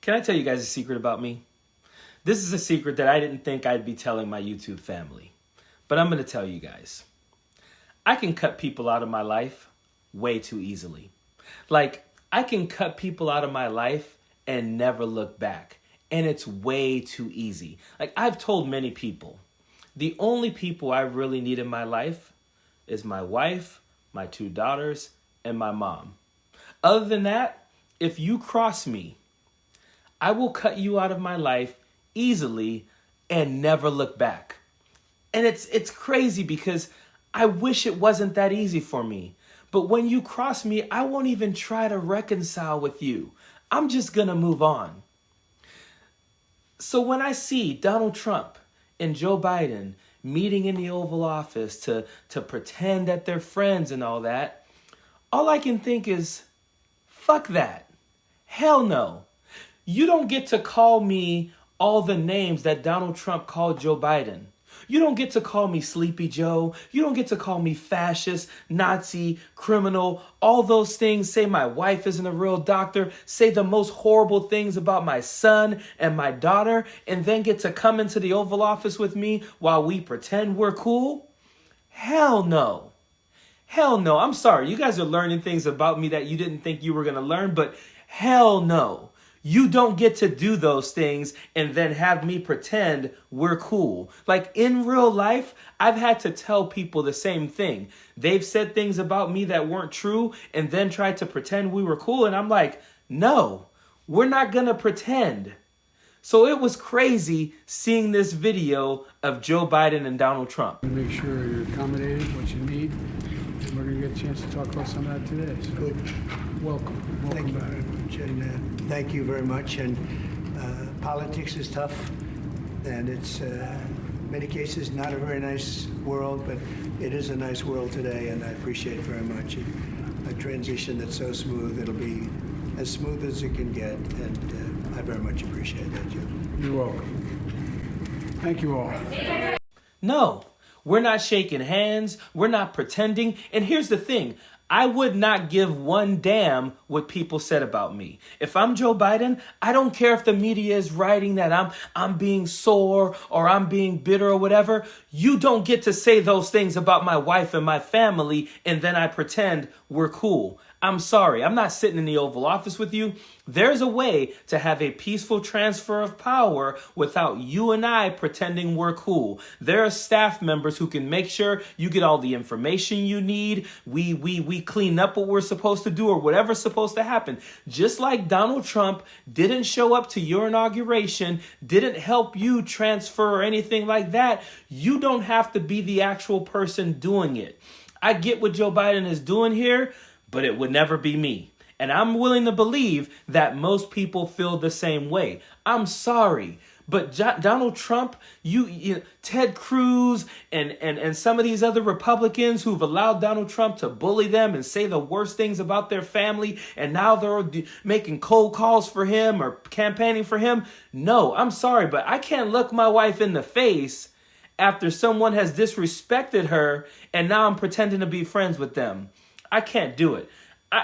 Can I tell you guys a secret about me? This is a secret that I didn't think I'd be telling my YouTube family, but I'm going to tell you guys. I can cut people out of my life way too easily. Like, I can cut people out of my life and never look back, and it's way too easy. Like, I've told many people, the only people I really need in my life is my wife, my 2 daughters, and my mom. Other than that, if you cross me, I will cut you out of my life easily and never look back. And it's crazy because I wish it wasn't that easy for me. But when you cross me, I won't even try to reconcile with you. I'm just gonna move on. So when I see Donald Trump and Joe Biden meeting in the Oval Office to pretend that they're friends and all that, all I can think is, fuck that. Hell no. You don't get to call me all the names that Donald Trump called Joe Biden. You don't get to call me Sleepy Joe. You don't get to call me fascist, Nazi, criminal, all those things. Say my wife isn't a real doctor. Say the most horrible things about my son and my daughter, and then get to come into the Oval Office with me while we pretend we're cool? Hell no. Hell no. I'm sorry. You guys are learning things about me that you didn't think you were going to learn, but hell no. You don't get to do those things and then have me pretend we're cool. Like, in real life, I've had to tell people the same thing. They've said things about me that weren't true and then tried to pretend we were cool. And I'm like, no, we're not going to pretend. So it was crazy seeing this video of Joe Biden and Donald Trump. Make sure you're accommodated, what you need. And we're going to get a chance to talk about some of that today. So Good. welcome Thank you back. very much. And thank you very much. And politics is tough. And it's, in many cases, not a very nice world, but it is a nice world today. And I appreciate very much a transition that's so smooth. It'll be as smooth as it can get. And I very much appreciate that, Joe. You're welcome. Thank you all. No, we're not shaking hands. We're not pretending. And here's the thing. I would not give one damn what people said about me. If I'm Joe Biden, I don't care if the media is writing that I'm being sore or I'm being bitter or whatever. You don't get to say those things about my wife and my family and then I pretend we're cool. I'm sorry. I'm not sitting in the Oval Office with you. There's a way to have a peaceful transfer of power without you and I pretending we're cool. There are staff members who can make sure you get all the information you need. We clean up what we're supposed to do or whatever's supposed to happen. Just like Donald Trump didn't show up to your inauguration, didn't help you transfer or anything like that, you don't have to be the actual person doing it. I get what Joe Biden is doing here, but it would never be me. And I'm willing to believe that most people feel the same way. I'm sorry, but Donald Trump, you Ted Cruz, and some of these other Republicans who've allowed Donald Trump to bully them and say the worst things about their family, and now they're making cold calls for him or campaigning for him. No, I'm sorry, but I can't look my wife in the face after someone has disrespected her, and now I'm pretending to be friends with them. I can't do it.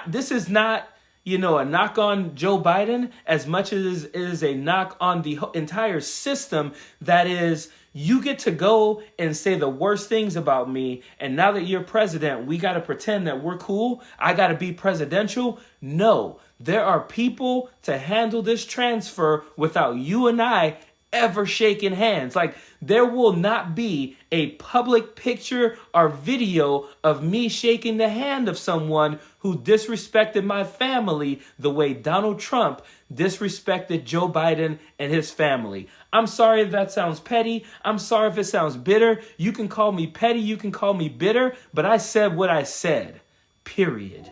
This is not, a knock on Joe Biden as much as it is a knock on the entire system. That is, you get to go and say the worst things about me. And now that you're president, we got to pretend that we're cool. I got to be presidential. No, there are people to handle this transfer without you and I ever shaking hands. Like, there will not be a public picture or video of me shaking the hand of someone who disrespected my family the way Donald Trump disrespected Joe Biden and his family. I'm sorry if that sounds petty. I'm sorry if it sounds bitter. You can call me petty. You can call me bitter. But I said what I said. Period.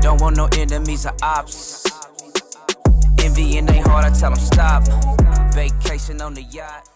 Don't want no enemies or ops. Envy in they heart, I tell them stop. Vacation on the yacht.